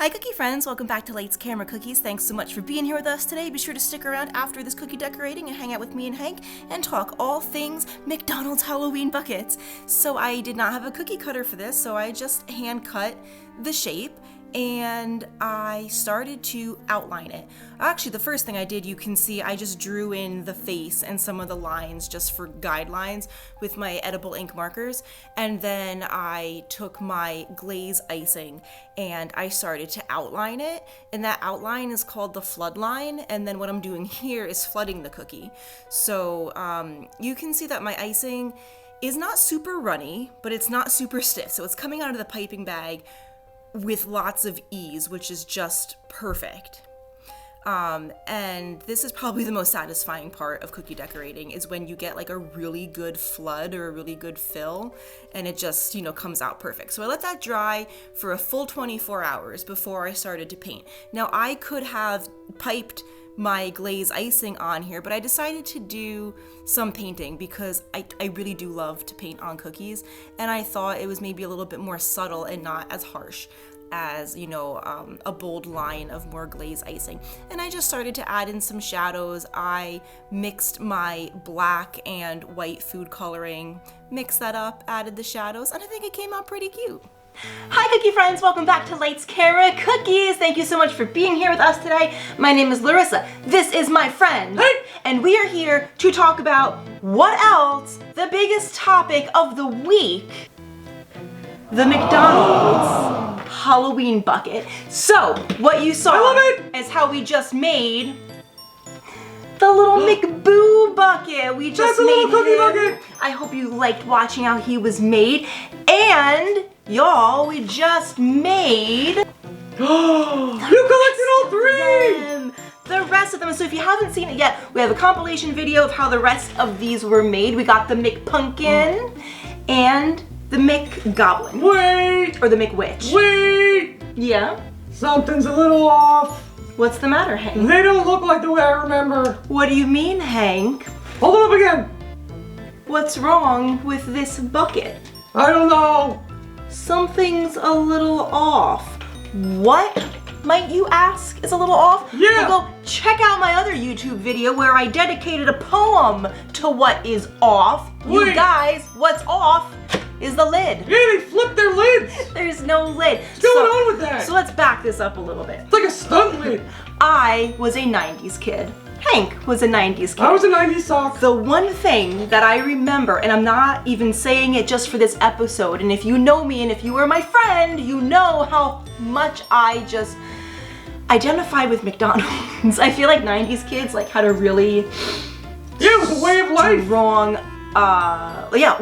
Hi cookie friends, welcome back to Lights Camera Cookies. Thanks so much for being here with us today. Be sure to stick around after this cookie decorating and hang out with me and Hank and talk all things McDonald's Halloween buckets. So I did not have a cookie cutter for this, so I just hand cut the shape and I started to outline it. Actually, the first thing I did, you can see I just drew in the face and some of the lines just for guidelines with my edible ink markers, and then I took my glaze icing and I started to outline it, and that outline is called the flood line, and then what I'm doing here is flooding the cookie. So you can see that my icing is not super runny, but it's not super stiff, so it's coming out of the piping bag with lots of ease, which is just perfect. And this is probably the most satisfying part of cookie decorating, is when you get like a really good flood or a really good fill and it just, comes out perfect. So I let that dry for a full 24 hours before I started to paint. Now I could have piped my glaze icing on here, but I decided to do some painting because I really do love to paint on cookies, and I thought it was maybe a little bit more subtle and not as harsh as, a bold line of more glaze icing. And I just started to add in some shadows. I mixed my black and white food coloring, mixed that up, added the shadows, and I think it came out pretty cute. Hi cookie friends, welcome back to Lights Camera Cookies. Thank you so much for being here with us today. My name is Larissa. This is my friend. Hey. And we are here to talk about what else? The biggest topic of the week, the McDonald's Halloween bucket. So what you saw is how we just made the little McBoo bucket. We just made him. Cookie bucket. I hope you liked watching how he was made. And y'all, we just made you collected all three! The rest of them. So if you haven't seen it yet, we have a compilation video of how the rest of these were made. We got the McPumpkin and the McGoblin. Wait! Or the McWitch. Wait! Yeah? Something's a little off. What's the matter, Hank? They don't look like the way I remember. What do you mean, Hank? Hold them up again. What's wrong with this bucket? I don't know. Something's a little off. What, might you ask, is a little off? Yeah. Well, go check out my other YouTube video where I dedicated a poem to what is off. Wait. You guys, what's off is the lid. Yeah, they flipped their lids. There's no lid. What's going on with that? So let's back this up a little bit. It's like a stunt lid. I was a 90s kid. Hank was a 90s kid. I was a 90s sock. The one thing that I remember, and I'm not even saying it just for this episode, and if you know me and if you were my friend, you know how much I just identified with McDonald's. I feel like 90s kids had a really it was a way of life. Strong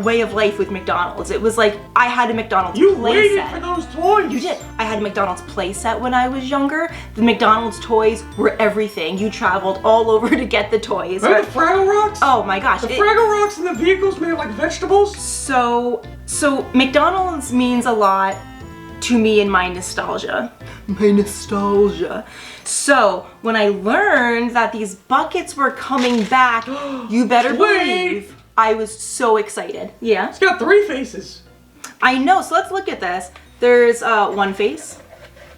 way of life with McDonald's. It was like I had a McDonald's You play waited set. for those toys. You did. I had a McDonald's play set when I was younger. The McDonald's toys were everything. You traveled all over to get the toys. Remember the Fraggle Rocks? Oh my gosh. The Fraggle Rocks and the vehicles made like vegetables? So McDonald's means a lot to me in my nostalgia. My nostalgia. So when I learned that these buckets were coming back, you better believe I was so excited. Yeah? It's got three faces. I know, so let's look at this. There's one face,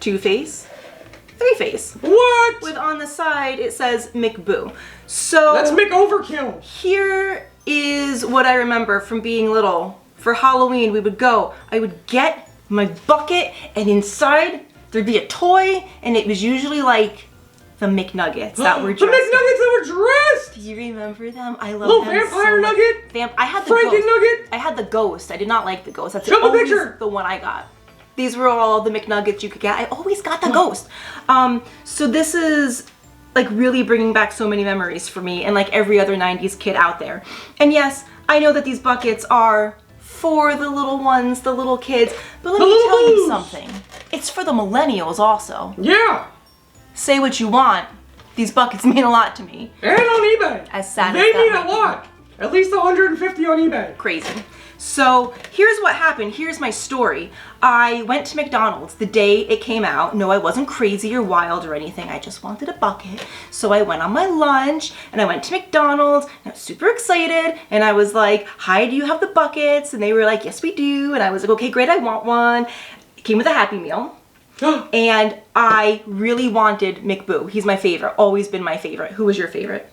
two face, three face. What? With on the side, it says McBoo. So that's McOverkill. Here is what I remember from being little. For Halloween, I would get my bucket, and inside there'd be a toy, and it was usually like the McNuggets that were dressed. The McNuggets that were dressed! Do you remember them? I love little them vampire so nugget? I had the Franken ghost. nugget? I had the ghost. I did not like the ghost. That's Show the always picture. The one I got. These were all the McNuggets you could get. I always got the ghost. So this is really bringing back so many memories for me and every other 90s kid out there. And yes, I know that these buckets are for the little ones, the little kids, but let me tell you something. It's for the millennials also. Yeah. Say what you want. These buckets mean a lot to me. And on eBay. As sad they as that mean might a be. lot. At least 150 on eBay. Crazy. So here's what happened. Here's my story. I went to McDonald's the day it came out. No, I wasn't crazy or wild or anything. I just wanted a bucket. So I went on my lunch and I went to McDonald's and I was super excited. And I was like, hi, do you have the buckets? And they were like, yes, we do. And I was like, okay, great, I want one. It came with a Happy Meal. And I really wanted McBoo. He's my favorite, always been my favorite. Who was your favorite?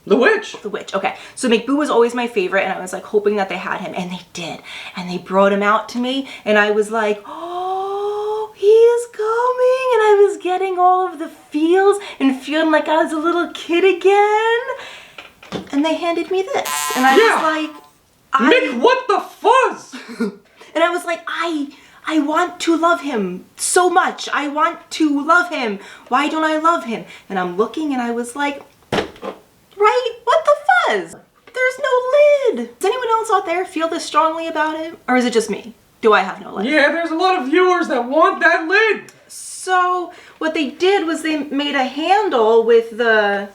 The witch. The witch, okay. So McBoo was always my favorite, and I was like hoping that they had him, and they did. And they brought him out to me, and I was like, oh, he is coming. And I was getting all of the feels and feeling like I was a little kid again. And they handed me this, and I was like, Mick, what the fuzz? and I was like, I want to love him so much. I want to love him. Why don't I love him? And I'm looking, and I was like, right? What the fuzz? There's no lid. Does anyone else out there feel this strongly about it? Or is it just me? Do I have no lid? Yeah, there's a lot of viewers that want that lid. So what they did was they made a handle with the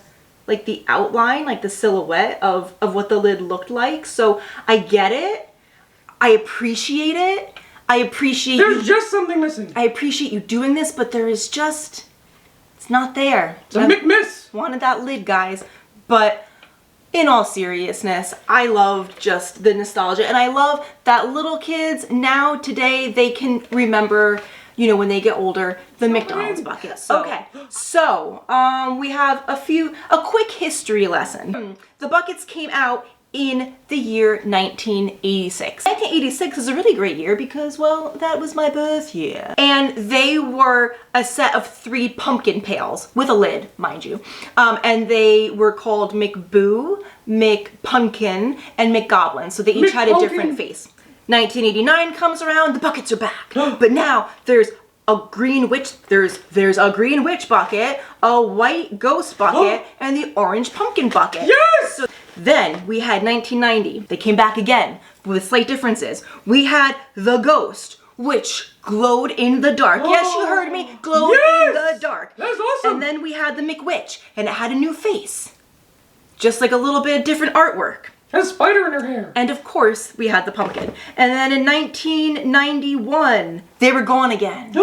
outline, like the silhouette of what the lid looked like. So I get it. I appreciate it. I appreciate There's just something missing. I appreciate you doing this, but there is just, it's not there. It's a McMiss. Wanted that lid, guys. But in all seriousness, I loved just the nostalgia, and I love that little kids now today, they can remember, you know, when they get older, the McDonald's bucket. Okay, so we have a quick history lesson. The buckets came out in the year 1986. 1986 is a really great year because, well, that was my birth year. And they were a set of 3 pumpkin pails with a lid, mind you. And they were called McBoo, McPumpkin, and McGoblin. So they each had a different face. 1989 comes around, the buckets are back. But now there's a green witch, there's a green witch bucket, a white ghost bucket, and the orange pumpkin bucket. Yes! So then we had 1990. They came back again with slight differences. We had the ghost, which glowed in the dark. Yes, you heard me. Glowed in the dark. That's awesome. And then we had the McWitch, and it had a new face. Just like a little bit of different artwork. Has a spider in her hair. And of course, we had the pumpkin. And then in 1991, they were gone again.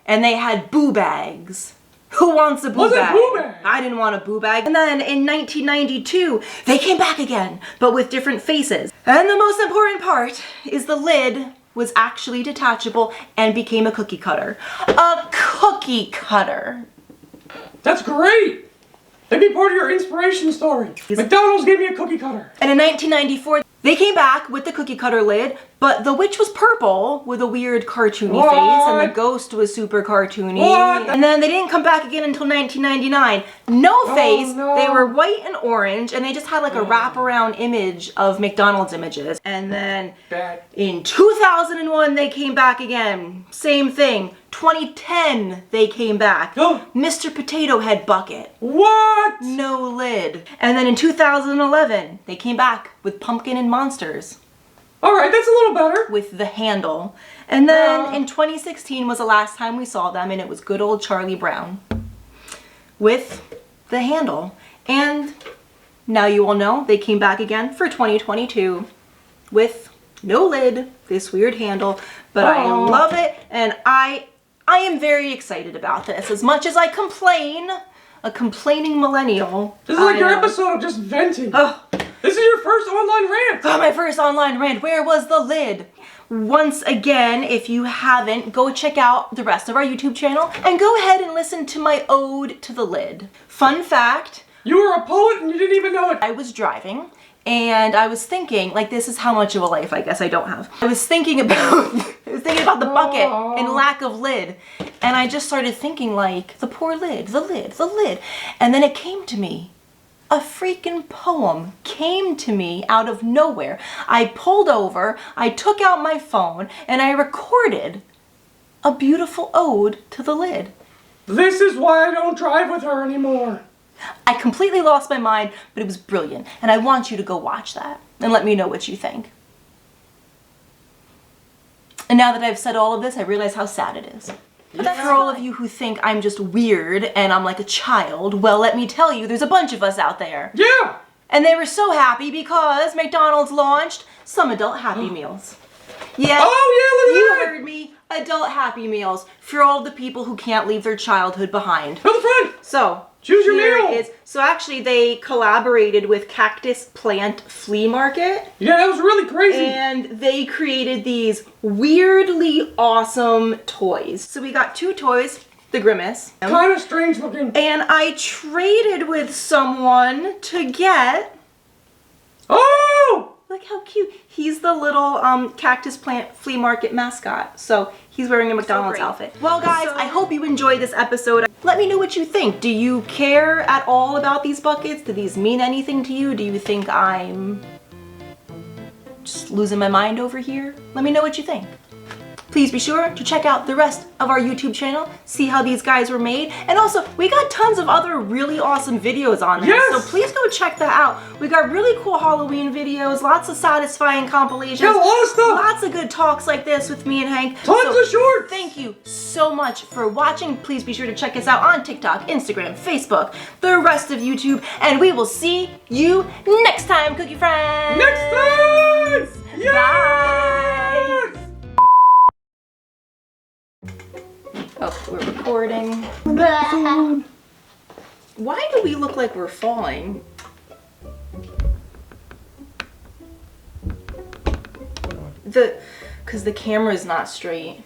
And they had boo bags. Who wants a boo bag? Boo bag? I didn't want a boo bag. And then in 1992, they came back again, but with different faces. And the most important part is the lid was actually detachable and became a cookie cutter. A cookie cutter. That's great. That'd be part of your inspiration story. McDonald's gave me a cookie cutter. And in 1994, they came back with the cookie cutter lid, but the witch was purple with a weird cartoony face, and the ghost was super cartoony. And then they didn't come back again until 1999. No face, they were white and orange, and they just had like a wraparound image of McDonald's images. And then in 2001, they came back again. Same thing. 2010, they came back. Mr. Potato Head bucket. What? No lid. And then in 2011, they came back with Pumpkin and Monsters. Alright, that's a little better. With the handle. And then in 2016 was the last time we saw them, and it was good old Charlie Brown. With the handle. And now you all know they came back again for 2022 with no lid, this weird handle. But I love it, and I am very excited about this. As much as I complain, a complaining millennial. This is like your episode of just venting. This is your first online rant. Oh, my first online rant. Where was the lid? Once again, if you haven't, go check out the rest of our YouTube channel and go ahead and listen to my ode to the lid. Fun fact. You were a poet and you didn't even know it. I was driving and I was thinking, like, this is how much of a life I guess I don't have. I was thinking about the bucket and lack of lid. And I just started thinking, like, the poor lid, the lid, the lid. And then it came to me. A freaking poem came to me out of nowhere. I pulled over, I took out my phone, and I recorded a beautiful ode to the lid. This is why I don't drive with her anymore. I completely lost my mind, but it was brilliant. And I want you to go watch that and let me know what you think. And now that I've said all of this, I realize how sad it is. But that's for all of you who think I'm just weird and I'm like a child, well, let me tell you, there's a bunch of us out there. Yeah! And they were so happy because McDonald's launched some adult Happy Meals. Yeah, oh, yeah, look at you that. heard me. adult Happy Meals for all the people who can't leave their childhood behind. Tell the friend. So, choose your here meal. it is. So actually they collaborated with Cactus Plant Flea Market. Yeah, that was really crazy. And they created these weirdly awesome toys. So we got 2 toys, the Grimace. Kind of strange looking. And I traded with someone to get, Oh! look how cute. He's the little Cactus Plant Flea Market mascot. So he's wearing a McDonald's outfit. Well guys, I hope you enjoyed this episode. Let me know what you think. Do you care at all about these buckets? Do these mean anything to you? Do you think I'm just losing my mind over here? Let me know what you think. Please be sure to check out the rest of our YouTube channel, see how these guys were made, and also we got tons of other really awesome videos on there, so please go check that out. We got really cool Halloween videos, lots of satisfying compilations, yeah, a lot of stuff. Lots of good talks like this with me and Hank. Tons of shorts. Thank you so much for watching. Please be sure to check us out on TikTok, Instagram, Facebook, the rest of YouTube, and we will see you next time, Cookie Friends. Next time. Yes. Bye. Oh, we're recording. Why do we look like we're falling? Because the camera's not straight.